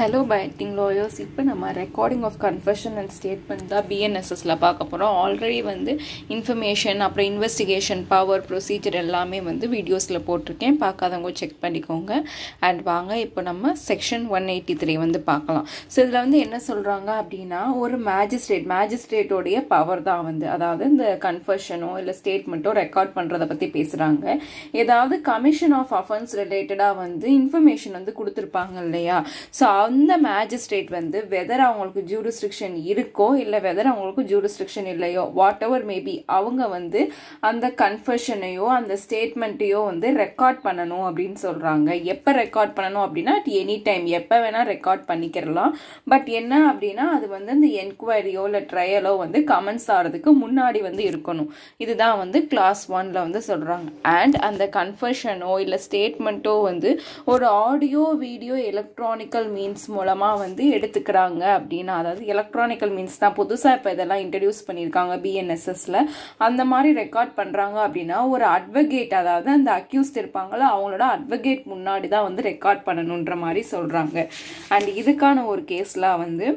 Hello Biting Lawyers. இப்போ நம்ம recording of confession and statement தான் பிஎன்எஸ்எஸ்ல பார்க்க போகிறோம். ஆல்ரெடி வந்து இன்ஃபர்மேஷன் அப்புறம் இன்வெஸ்டிகேஷன் பவர் ப்ரொசீஜர் எல்லாமே வந்து வீடியோஸில் போட்டிருக்கேன், பார்க்காதவங்க செக் பண்ணிக்கோங்க. அண்ட் வாங்க இப்போ நம்ம செக்ஷன் 183 வந்து பார்க்கலாம். ஸோ இதில் வந்து என்ன சொல்கிறாங்க அப்படின்னா, ஒரு மேஜிஸ்ட்ரேட்டோடைய பவர் தான் வந்து, அதாவது இந்த கன்ஃபெஷனோ இல்லை ஸ்டேட்மெண்ட்டோ ரெக்கார்ட் பண்ணுறதை பற்றி பேசுகிறாங்க. ஏதாவது கமிஷன் ஆஃப் அஃபென்ஸ் ரிலேட்டடாக வந்து இன்ஃபர்மேஷன் வந்து கொடுத்துருப்பாங்க இல்லையா. ஸோ அந்த மேஜிஸ்ட்ரேட் வந்து வெதர் அவங்களுக்கு ஜூரிஸ்டிக்ஷன் இருக்கோ இல்லை வெதர் அவங்களுக்கு ஜூரிஸ்டிக்ஷன் இல்லையோ, வாட் எவர் மேபி, அவங்க வந்து அந்த கன்ஃபெஷனையோ அந்த ஸ்டேட்மெண்ட்டையோ வந்து ரெக்கார்ட் பண்ணணும் அப்படின்னு சொல்றாங்க. எப்போ ரெக்கார்ட் பண்ணணும் அப்படின்னா, அட் எனி டைம், எப்போ வேணா ரெக்கார்ட் பண்ணிக்கிறலாம். பட் என்ன அப்படின்னா, அது வந்து இந்த என்கொயரியோ இல்லை ட்ரையலோ வந்து கமெண்ட்ஸ் ஆகிறதுக்கு முன்னாடி வந்து இருக்கணும். இதுதான் வந்து கிளாஸ் 1ல வந்து சொல்றாங்க. அண்ட் அந்த கன்ஃபெஷனோ இல்லை ஸ்டேட்மெண்ட்டோ வந்து ஒரு ஆடியோ வீடியோ எலக்ட்ரானிக்கல் மீன்ஸ் மூலமா வந்து எடுத்துக்கிறாங்க அப்படின்னா, அதாவது எலக்ட்ரானிக்கல் மீன்ஸ் தான் புதுசா இப்ப இதெல்லாம் இன்ட்ரடியூஸ் பண்ணியிருக்காங்க பிஎன்எஸ்எஸ்ல. அந்த மாதிரி ரெக்கார்ட் பண்றாங்க அப்படின்னா, ஒரு அட்வொகேட், அதாவது அந்த அக்யூஸ்ட் இருப்பாங்களா, அவங்களோட அட்வொகேட் முன்னாடி தான் வந்து ரெக்கார்ட் பண்ணணுன்ற மாதிரி சொல்றாங்க. அண்ட் இதுக்கான ஒரு கேஸ்ல வந்து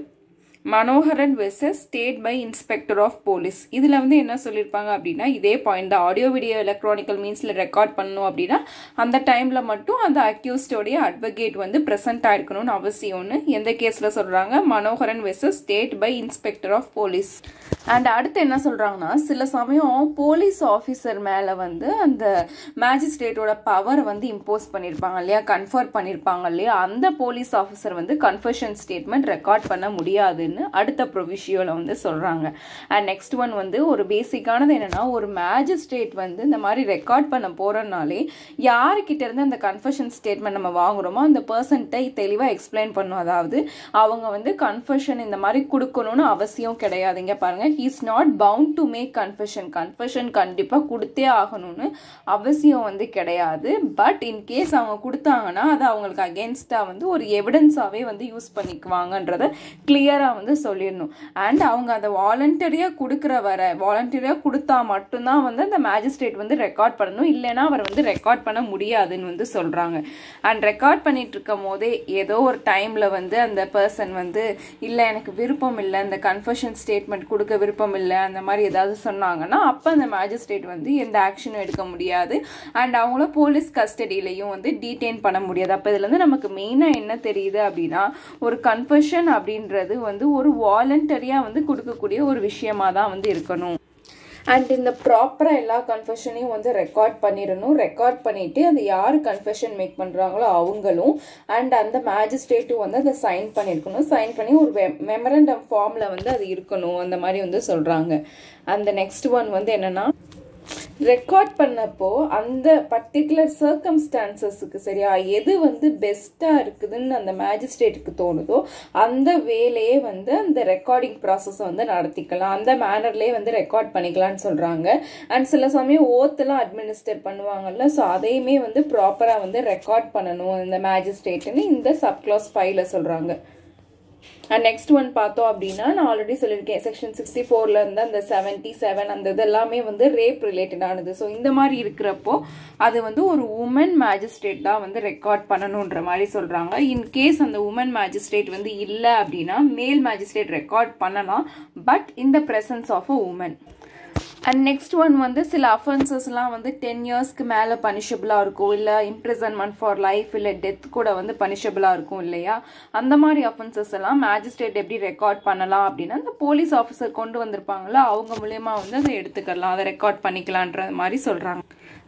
Manoharan versus state by inspector of police. இதில் வந்து என்ன சொல்லியிருப்பாங்க அப்படின்னா, இதே பாயிண்ட் தான், ஆடியோ வீடியோ எலக்ட்ரானிக்கல் மீன்ஸில் ரெக்கார்ட் பண்ணணும் அப்படின்னா அந்த டைமில் மட்டும் அந்த அக்யூஸ்டோடைய அட்வொகேட் வந்து ப்ரெசென்ட் ஆயிருக்கணும்னு அவசியம்னு எந்த கேஸில் சொல்கிறாங்க, Manoharan versus state by inspector of police. And அடுத்து என்ன சொல்கிறாங்கன்னா, சில சமயம் போலீஸ் ஆஃபீஸர் மேலே வந்து அந்த மேஜிஸ்ட்ரேட்டோட பவர் வந்து இம்போஸ் பண்ணியிருப்பாங்க இல்லையா, கன்ஃபர் பண்ணியிருப்பாங்க இல்லையா, அந்த போலீஸ் ஆஃபீஸர் வந்து கன்ஃபெஷன் ஸ்டேட்மெண்ட் ரெக்கார்ட் பண்ண முடியாது அடுத்த ப்ரொவிஷியோல வந்து சொல்றாங்க. அண்ட் நெக்ஸ்ட் ஒன் வந்து ஒரு பேசிக்கானது என்னன்னா, ஒரு மேஜிஸ்ட்ரேட் வந்து இந்த மாதிரி ரெக்கார்ட் பண்ண போறனாலே யாருக்கிட்ட இருந்து அந்த கன்ஃபெஷன் ஸ்டேட்மெண்ட் நம்ம வாங்குறோமோ அந்த பர்சன்ட்டை தெளிவா எக்ஸ்பிளைன் பண்ணும். அதாவது அவங்க வந்து கன்ஃபெஷன் இந்த மாதிரி கொடுக்கணும்னு அவசியம் கிடையாதுங்க. பாருங்க, he is not bound to make confession. Confession கண்டிப்பா கொடுத்தே ஆகணும்னு அவசியம் வந்து கிடையாது. பட் இன் கேஸ் அவங்க கொடுத்தாங்கன்னா அது அவங்களுக்கு அகேன்ஸ்டா வந்து ஒரு எவிடன்ஸாவே வந்து யூஸ் பண்ணிக்குவாங்கன்றத கிளியரா வந்து சொல்லிடணும். அண்ட் அவங்க அதை வாலண்டரியா வாலண்டரியா கொடுத்தா மட்டும்தான் வந்து அந்த மேஜிஸ்ட்ரேட் வந்து ரெக்கார்ட் பண்ணணும், இல்லைன்னா அவர் வந்து ரெக்கார்ட் பண்ண முடியாதுன்னு வந்து சொல்றாங்க. அண்ட் ரெக்கார்ட் பண்ணிட்டு இருக்கும் போதே ஏதோ ஒரு டைம்ல வந்து அந்த பர்சன் வந்து இல்ல எனக்கு விருப்பம் இல்லை, இந்த கன்ஃபெஷன் ஸ்டேட்மெண்ட் கொடுக்க விருப்பம் இல்லை, அந்த மாதிரி ஏதாவது சொன்னாங்கன்னா அப்ப அந்த மேஜிஸ்ட்ரேட் வந்து எந்த ஆக்ஷனும் எடுக்க முடியாது. அண்ட் அவங்கள போலீஸ் கஸ்டடியிலையும் வந்து டீடைன் பண்ண முடியாது. அப்ப இதுல இருந்து நமக்கு மெயினா என்ன தெரியுது அப்படின்னா, ஒரு கன்ஃபெஷன் அப்படின்றது வந்து ஒரு வாலண்டரியா வந்து கொடுக்கக்கூடிய ஒரு விஷயமா தான் வந்து இருக்கணும். அண்ட் இந்த ப்ராப்பரா எல்லா கன்ஃபெஷனையும் வந்து ரெக்கார்ட் பண்ணிடணும். ரெக்கார்ட் பண்ணிட்டு அது யாரு கன்ஃபெஷன் மேக் பண்றாங்களோ அவங்களும் அண்ட் அந்த மேஜிஸ்ட்ரேட்டும் வந்து அதை சைன் பண்ணிருக்கணும். சைன் பண்ணி ஒரு மெமரண்டம் ஃபார்ம்ல வந்து அது இருக்கணும், அந்த மாதிரி வந்து சொல்றாங்க. அந்த நெக்ஸ்ட் ஒன் வந்து என்னன்னா, ரெக்கார்ட் பண்ணப்போ அந்த பர்டிகுலர் சர்க்கம்ஸ்டான்சஸ்க்கு சரியா எது வந்து பெஸ்டா இருக்குதுன்னு அந்த மேஜிஸ்ட்ரேட்டுக்கு தோணுதோ அந்த வேலையே வந்து அந்த ரெக்கார்டிங் ப்ராசஸ் வந்து நடத்திக்கலாம், அந்த மேனர்லயே வந்து ரெக்கார்ட் பண்ணிக்கலாம்னு சொல்றாங்க. அண்ட் சில சமயம் ஓத்தெல்லாம் அட்மினிஸ்டர் பண்ணுவாங்கல்ல, ஸோ அதையுமே வந்து ப்ராப்பரா வந்து ரெக்கார்ட் பண்ணணும் இந்த மேஜிஸ்ட்ரேட்னு இந்த சப்க்ளாஸ் 5ல சொல்றாங்க. அண்ட் நெக்ஸ்ட் ஒன் பார்த்தோம் அப்படின்னா, நான் ஆல்ரெடி சொல்லியிருக்கேன், செக்ஷன் 64ல இருந்து அந்த 77 அந்த இதெல்லாமே வந்து ரேப் ரிலேட்டடானது. ஸோ இந்த மாதிரி இருக்கிறப்போ அது வந்து ஒரு உமன் மேஜிஸ்ட்ரேட் தான் வந்து ரெக்கார்ட் பண்ணணுன்ற மாதிரி சொல்றாங்க. இன்கேஸ் அந்த உமன் மேஜிஸ்ட்ரேட் வந்து இல்லை அப்படின்னா மேல் மேஜிஸ்ட்ரேட் ரெக்கார்ட் பண்ணலாம், but in the presence of a woman. And next one வந்து சில அஃபென்சஸ்லாம் வந்து 10 இயர்ஸ்க்கு மேலே பனிஷபிளாக இருக்கும், இல்லை இம்ப்ரிசன்மெண்ட் ஃபார் லைஃப் இல்லை டெத் கூட வந்து பனிஷபிளாக இருக்கும் இல்லையா. அந்த மாதிரி அஃபென்சஸ் எல்லாம் மேஜிஸ்ட்ரேட் எப்படி ரெக்கார்ட் பண்ணலாம் அப்படின்னா, அந்த போலீஸ் ஆஃபீஸர் கொண்டு வந்திருப்பாங்களா அவங்க மூலயமா வந்து அதை எடுத்துக்கலாம், அதை ரெக்கார்ட் பண்ணிக்கலான்ற மாதிரி சொல்கிறாங்க.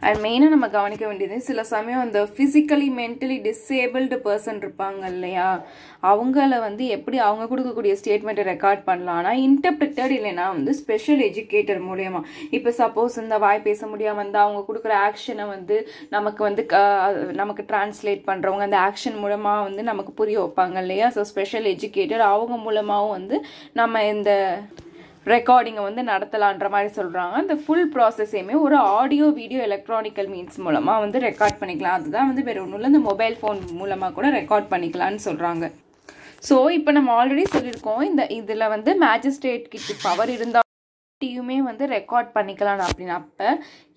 அண்ட் மெயினாக நம்ம கவனிக்க வேண்டியது, சில சமயம் அந்த ஃபிசிக்கலி மென்டலி டிசேபிள்டு பர்சன் இருப்பாங்க இல்லையா, அவங்கள வந்து எப்படி அவங்க கொடுக்கக்கூடிய ஸ்டேட்மெண்ட்டை ரெக்கார்ட் பண்ணலாம். ஆனால் இன்டர்பிரிட்டட் இல்லைன்னா வந்து ஸ்பெஷல் எஜுகேட்டர் மூலயமா, இப்போ சப்போஸ் இந்த வாய் பேச முடியாமல் வந்து அவங்க கொடுக்குற ஆக்ஷனை வந்து நமக்கு டிரான்ஸ்லேட் பண்ணுறவங்க அந்த ஆக்ஷன் மூலமாக வந்து நமக்கு புரிய வைப்பாங்க இல்லையா. ஸோ ஸ்பெஷல் எஜுகேட்டர் அவங்க மூலமாகவும் வந்து நம்ம இந்த ரெக்கார்டிங்கை வந்து நடத்தலான்ற மாதிரி சொல்றாங்க. அந்த ஃபுல் ப்ராசஸையுமே ஒரு ஆடியோ வீடியோ எலக்ட்ரானிக்கல் மீன்ஸ் மூலமா வந்து ரெக்கார்ட் பண்ணிக்கலாம். அதுதான் வந்து வேற ஒன்றும் இல்லை, இந்த மொபைல் ஃபோன் மூலமா கூட ரெக்கார்ட் பண்ணிக்கலாம்னு சொல்றாங்க. ஸோ இப்போ நம்ம ஆல்ரெடி சொல்லியிருக்கோம், இதில் வந்து மேஜிஸ்ட்ரேட் கிட்ட பவர் இருந்தால் யுமே வந்து ரெக்கார்ட் பண்ணிக்கலாம் அப்படின்னா, அப்போ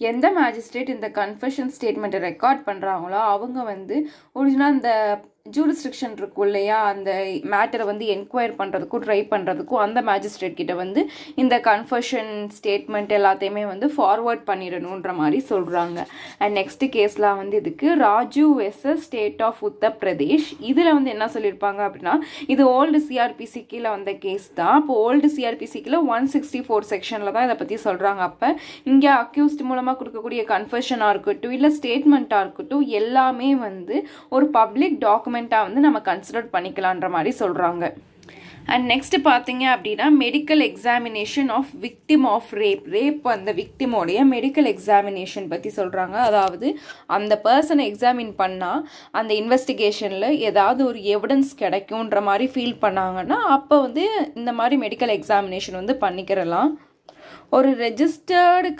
எந்த மேஜிஸ்ட்ரேட் இந்த கன்ஃபெஷன் ஸ்டேட்மெண்ட்டை ரெக்கார்ட் பண்ணுறாங்களோ அவங்க வந்து ஒரிஜினல் இந்த ஜூரிஸ்டிக்ஷன் இருக்கும் இல்லையா, அந்த மேட்டரை வந்து என்கொயர் பண்ணுறதுக்கும் ட்ரை பண்ணுறதுக்கும் அந்த மேஜிஸ்ட்ரேட் கிட்ட வந்து இந்த கன்ஃபெஷன் ஸ்டேட்மெண்ட் எல்லாத்தையுமே வந்து ஃபார்வர்ட் பண்ணிடணுன்ற மாதிரி சொல்கிறாங்க. அண்ட் நெக்ஸ்ட் கேஸ்லாம் வந்து இதுக்கு Raju versus state of Uttar Pradesh. இதில் வந்து என்ன சொல்லியிருப்பாங்க அப்படின்னா, இது ஓல்டு சிஆர்பிசி கீழே வந்த கேஸ் தான். இப்போ ஓல்டு சிஆர்பிசி கீழே 164 செக்ஷனில் தான் இதை பற்றி சொல்கிறாங்க. அப்போ இங்கே அக்யூஸ்ட் மூலமாக கொடுக்கக்கூடிய கன்ஃபெஷனாக இருக்கட்டும் இல்லை ஸ்டேட்மெண்ட்டாக இருக்கட்டும் எல்லாமே வந்து ஒரு பப்ளிக் டாக்குமெண்ட்டாக வந்து நம்ம கன்சிடர் பண்ணிக்கலான்ற மாதிரி சொல்கிறாங்க. அண்ட் நெக்ஸ்ட் பார்த்தீங்க அப்படின்னா medical examination of victim of rape அந்த விக்டிமோடைய மெடிக்கல் எக்ஸாமினேஷன் பற்றி சொல்கிறாங்க. அதாவது அந்த பர்சனை எக்ஸாமின் பண்ணால் அந்த இன்வெஸ்டிகேஷனில் ஏதாவது ஒரு எவிடன்ஸ் கிடைக்குன்ற மாதிரி ஃபீல் பண்ணாங்கன்னா அப்போ வந்து இந்த மாதிரி மெடிக்கல் எக்ஸாமினேஷன் வந்து பண்ணிக்கிறலாம். ஒரு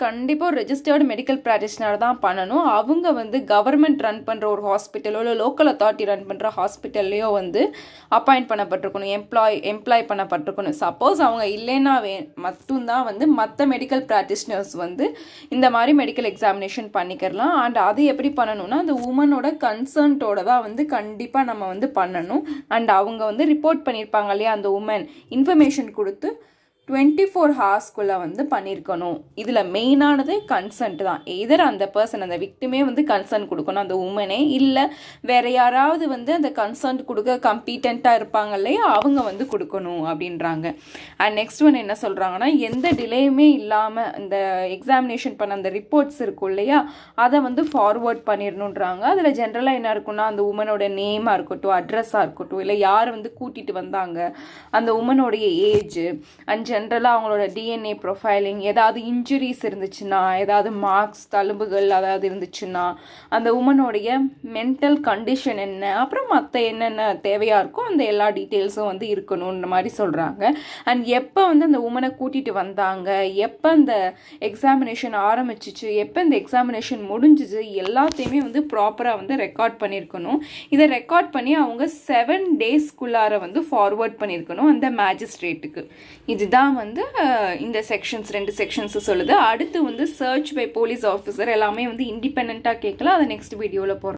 கண்டிப்பாக ஒரு ரெஜிஸ்டர்டு மெடிக்கல் ப்ராக்டிஷனர் தான் பண்ணணும். அவங்க வந்து கவர்மெண்ட் ரன் பண்ணுற ஒரு ஹாஸ்பிட்டலோ இல்லை லோக்கல் அத்தாரிட்டி ரன் பண்ணுற ஹாஸ்பிட்டல்லையோ வந்து அப்பாயிண்ட் பண்ணப்பட்டிருக்கணும், எம்ப்ளாய் பண்ணப்பட்டிருக்கணும். சப்போஸ் அவங்க இல்லைன்னா மட்டும்தான் வந்து மற்ற மெடிக்கல் ப்ராக்டிஷனர்ஸ் வந்து இந்த மாதிரி மெடிக்கல் எக்ஸாமினேஷன் பண்ணிக்கிறலாம். அண்ட் அது எப்படி பண்ணணும்னா அந்த உமனோட கன்சர்ன்ட்டோட தான் வந்து கண்டிப்பாக நம்ம வந்து பண்ணணும். அண்ட் அவங்க வந்து ரிப்போர்ட் பண்ணியிருப்பாங்க இல்லையா, அந்த உமன் இன்ஃபர்மேஷன் கொடுத்து 24 ஹார்ஸ்க்குள்ளே வந்து பண்ணியிருக்கணும். இதில் மெயினானது கன்சன்ட் தான். எதர் அந்த பர்சன் அந்த விக்டிமே வந்து கன்சன்ட் கொடுக்கணும், அந்த உமனே, இல்லை வேற யாராவது வந்து அந்த கன்சன்ட் கொடுக்க கம்பீட்டண்ட்டாக இருப்பாங்க இல்லையா அவங்க வந்து கொடுக்கணும் அப்படின்றாங்க. அண்ட் நெக்ஸ்ட் ஒன் என்ன சொல்கிறாங்கன்னா, எந்த டிலேயுமே இல்லாமல் இந்த எக்ஸாமினேஷன் பண்ண அந்த ரிப்போர்ட்ஸ் இருக்கும் இல்லையா அதை வந்து ஃபார்வர்ட் பண்ணிடணுன்றாங்க. அதில் ஜென்ரலாக என்ன இருக்குன்னா அந்த உமனோட நேமாக இருக்கட்டும், அட்ரஸாக இருக்கட்டும், இல்லை யார் வந்து கூட்டிகிட்டு வந்தாங்க, அந்த உமனோடைய ஏஜ் அண்ட் ஜென்ரலாக அவங்களோட டிஎன்ஏ ப்ரொஃபைலிங், ஏதாவது இன்ஜுரிஸ் இருந்துச்சுன்னா, ஏதாவது மார்க்ஸ் தழும்புகள் அதாவது இருந்துச்சுன்னா, அந்த உமனோடைய மென்டல் கண்டிஷன் என்ன, அப்புறம் மற்ற என்னென்ன தேவையாக இருக்கோ அந்த எல்லா டீட்டெயில்ஸும் வந்து இருக்கணுன்ற மாதிரி சொல்கிறாங்க. அண்ட் எப்போ வந்து அந்த உமனை கூட்டிகிட்டு வந்தாங்க, எப்போ அந்த எக்ஸாமினேஷன் ஆரம்பிச்சிச்சு, எப்போ இந்த எக்ஸாமினேஷன் முடிஞ்சிச்சு எல்லாத்தையுமே வந்து ப்ராப்பராக வந்து ரெக்கார்ட் பண்ணியிருக்கணும். இதை ரெக்கார்ட் பண்ணி அவங்க 7 டேஸ்க்குள்ளார வந்து ஃபார்வர்ட் பண்ணியிருக்கணும் அந்த மேஜிஸ்ட்ரேட்டுக்கு. இதுதான் வந்து இந்த செக்ஷன்ஸ் 2 செக்ஷன்ஸ் சொல்லுது. அடுத்து வந்து சர்ச் பை போலீஸ் ஆஃபீஸர் எல்லாமே வந்து இண்டிபெண்டா கேட்கலாம். அதை நெக்ஸ்ட் வீடியோவில் போகிறோம்.